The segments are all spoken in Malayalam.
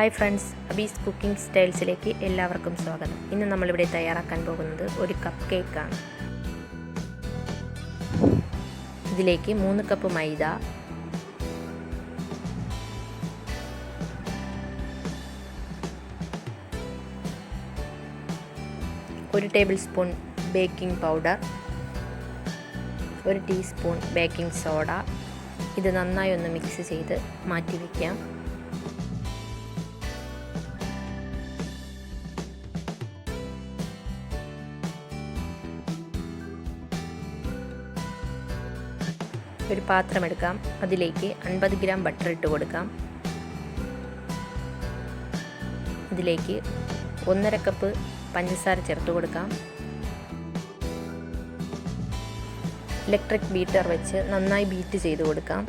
ഹായ് ഫ്രണ്ട്സ്, അബീസ് കുക്കിംഗ് സ്റ്റൈൽസിലേക്ക് എല്ലാവർക്കും സ്വാഗതം. ഇന്ന് നമ്മളിവിടെ തയ്യാറാക്കാൻ പോകുന്നത് ഒരു കപ്പ് കേക്കാണ്. ഇതിലേക്ക് 3 കപ്പ് മൈദ, 1 table spoon baking powder, 1 teaspoon baking soda. ഇത് നന്നായി ഒന്ന് മിക്സ് ചെയ്ത് മാറ്റി വയ്ക്കാം. ഒരു പാത്രം എടുക്കാം. അതിലേക്ക് 50 ഗ്രാം ബട്ടർ ഇട്ട് കൊടുക്കാം. ഇതിലേക്ക് 1.5 കപ്പ് പഞ്ചസാര ചേർത്ത് കൊടുക്കാം. ഇലക്ട്രിക് ബീറ്റർ വെച്ച് നന്നായി ബീറ്റ് ചെയ്ത് കൊടുക്കാം.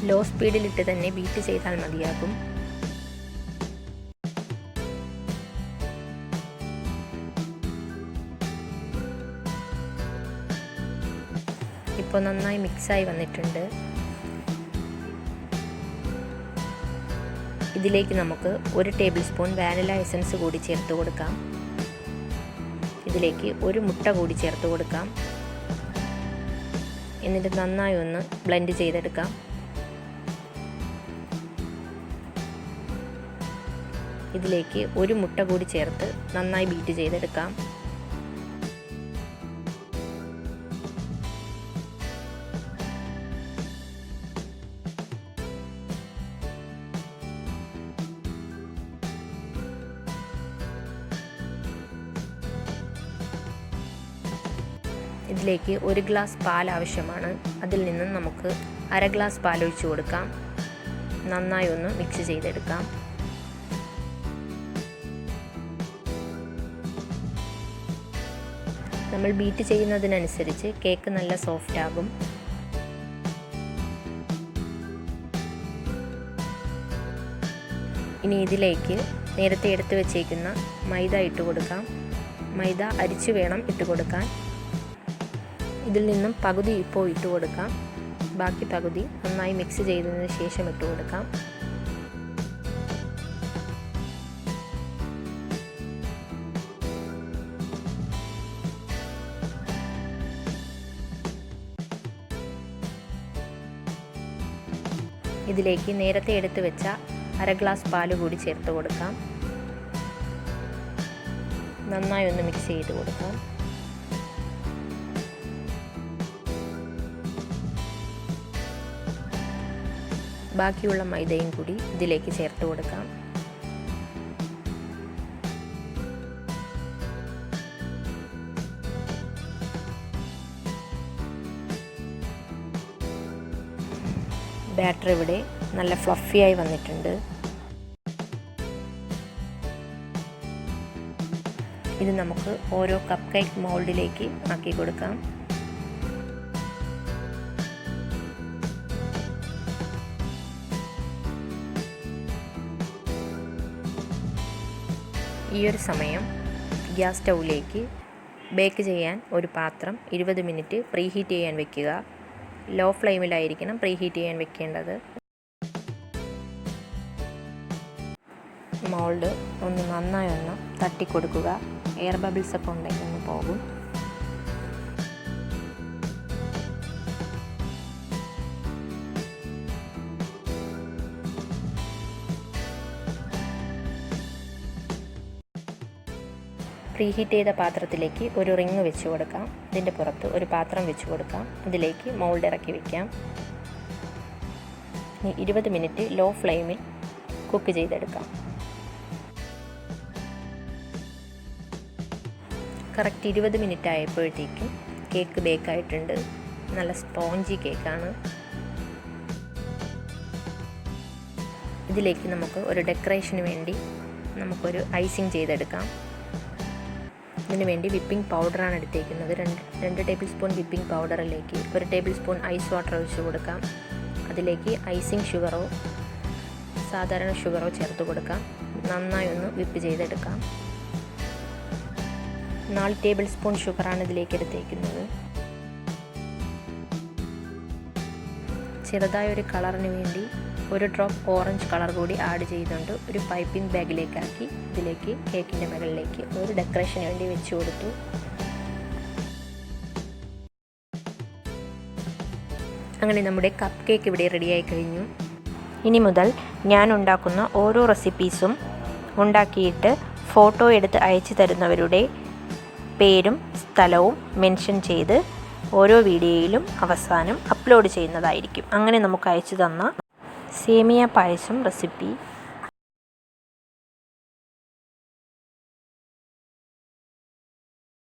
ലോ സ്പീഡിലിട്ട് തന്നെ ബീറ്റ് ചെയ്താൽ മതിയാകും. ഇപ്പോൾ നന്നായി മിക്സായി വന്നിട്ടുണ്ട്. ഇതിലേക്ക് നമുക്ക് 1 ടേബിൾ സ്പൂൺ വാനില എസൻസ് കൂടി ചേർത്ത് കൊടുക്കാം. ഇതിലേക്ക് 1 മുട്ട കൂടി ചേർത്ത് കൊടുക്കാം. എന്നിട്ട് നന്നായി ഒന്ന് ബ്ലെൻഡ് ചെയ്തെടുക്കാം. ഇതിലേക്ക് 1 മുട്ട കൂടി ചേർത്ത് നന്നായി ബീറ്റ് ചെയ്തെടുക്കാം. ഇതിലേക്ക് 1 ഗ്ലാസ് പാൽ ആവശ്യമാണ്. അതിൽ നിന്നും നമുക്ക് 1/2 ഗ്ലാസ് പാൽ ഒഴിച്ചു കൊടുക്കാം. നന്നായി ഒന്ന് മിക്സ് ചെയ്തെടുക്കാം. നമ്മൾ ബീറ്റ് ചെയ്യുന്നതിനനുസരിച്ച് കേക്ക് നല്ല സോഫ്റ്റ് ആകും. ഇനി ഇതിലേക്ക് നേരത്തെ എടുത്തു വെച്ചേക്കുന്ന മൈദ ഇട്ട് കൊടുക്കാം. മൈദ അരിച്ചു വേണം ഇട്ട് കൊടുക്കാൻ. ഇതിൽ നിന്നും പകുതി ഇപ്പോൾ ഇട്ട് കൊടുക്കാം. ബാക്കി പകുതി നന്നായി മിക്സ് ചെയ്തതിന് ശേഷം ഇട്ട് കൊടുക്കാം. ഇതിലേക്ക് നേരത്തെ എടുത്തു വെച്ച 1/2 ഗ്ലാസ് പാൽ കൂടി ചേർത്ത് കൊടുക്കാം. നന്നായി ഒന്ന് മിക്സ് ചെയ്ത് കൊടുക്കാം. ബാക്കിയുള്ള മൈദയും കൂടി ഇതിലേക്ക് ചേർത്ത് കൊടുക്കാം. ബാറ്റർ ഇവിടെ നല്ല ഫ്ലഫിയായി വന്നിട്ടുണ്ട്. ഇത് നമുക്ക് ഓരോ കപ്പ് കേക്ക് മോൾഡിലേക്ക് ആക്കി കൊടുക്കാം. ഈ ഒരു സമയം ഗ്യാസ് സ്റ്റൗവിലേക്ക് ബേക്ക് ചെയ്യാൻ ഒരു പാത്രം 20 മിനിറ്റ് പ്രീഹീറ്റ് ചെയ്യാൻ വെക്കുക. ലോ ഫ്ലെയിമിലായിരിക്കണം പ്രീഹീറ്റ് ചെയ്യാൻ വെക്കേണ്ടത്. മോൾഡ് ഒന്ന് നന്നായി ഒന്ന് തട്ടിക്കൊടുക്കുക. എയർ ബബിൾസ് ഒക്കെ ഉണ്ടെങ്കിൽ ഒന്ന് പോകും. പ്രീഹീറ്റ് ചെയ്ത പാത്രത്തിലേക്ക് ഒരു റിങ് വെച്ച് കൊടുക്കാം. ഇതിൻ്റെ പുറത്ത് ഒരു പാത്രം വെച്ച് കൊടുക്കാം. അതിലേക്ക് മോൾഡ് ഇറക്കി വയ്ക്കാം. 20 മിനിറ്റ് ലോ ഫ്ലെയിമിൽ കുക്ക് ചെയ്തെടുക്കാം. കറക്റ്റ് 20 മിനിറ്റ് ആയപ്പോഴത്തേക്കും കേക്ക് ബേക്കായിട്ടുണ്ട്. നല്ല സ്പോഞ്ചി കേക്കാണ്. ഇതിലേക്ക് നമുക്ക് ഒരു ഡെക്കറേഷന് വേണ്ടി നമുക്കൊരു ഐസിങ് ചെയ്തെടുക്കാം. ഇതിനു വേണ്ടി വിപ്പിംഗ് പൗഡറാണ് എടുത്തേക്കുന്നത്. 2 ടേബിൾ സ്പൂൺ വിപ്പിംഗ് പൗഡറിലേക്ക് 1 ടേബിൾ സ്പൂൺ ഐസ് വാട്ടർ ഒഴിച്ച് കൊടുക്കാം. അതിലേക്ക് ഐസിങ് ഷുഗറോ സാധാരണ ഷുഗറോ ചേർത്ത് കൊടുക്കാം. നന്നായി ഒന്ന് വിപ്പ് ചെയ്തെടുക്കാം. 4 ടേബിൾ സ്പൂൺ ഷുഗറാണ് ഇതിലേക്ക് എടുത്തേക്കുന്നത്. ചെറുതായൊരു കളറിന് വേണ്ടി ഒരു ഡ്രോപ്പ് ഓറഞ്ച് കളർ കൂടി ആഡ് ചെയ്യുന്നുണ്ട്. ഒരു പൈപ്പിംഗ് ബാഗിലേക്കാക്കി ഇതിലേക്ക് കേക്കിൻ്റെ മുകളിലേക്ക് ഒരു ഡെക്കറേഷന് വേണ്ടി വെച്ച് കൊടുത്തു. അങ്ങനെ നമ്മുടെ കപ്പ് കേക്ക് ഇവിടെ റെഡിയായി കഴിഞ്ഞു. ഇനി മുതൽ ഞാൻ ഉണ്ടാക്കുന്ന ഓരോ റെസിപ്പീസും ഉണ്ടാക്കിയിട്ട് ഫോട്ടോ എടുത്ത് അയച്ചു തരുന്നവരുടെ പേരും സ്ഥലവും മെൻഷൻ ചെയ്ത് ഓരോ വീഡിയോയിലും അവസാനം അപ്ലോഡ് ചെയ്യുന്നതായിരിക്കും. അങ്ങനെ നമുക്ക് അയച്ചു തന്ന സേമിയ പായസം റെസിപ്പി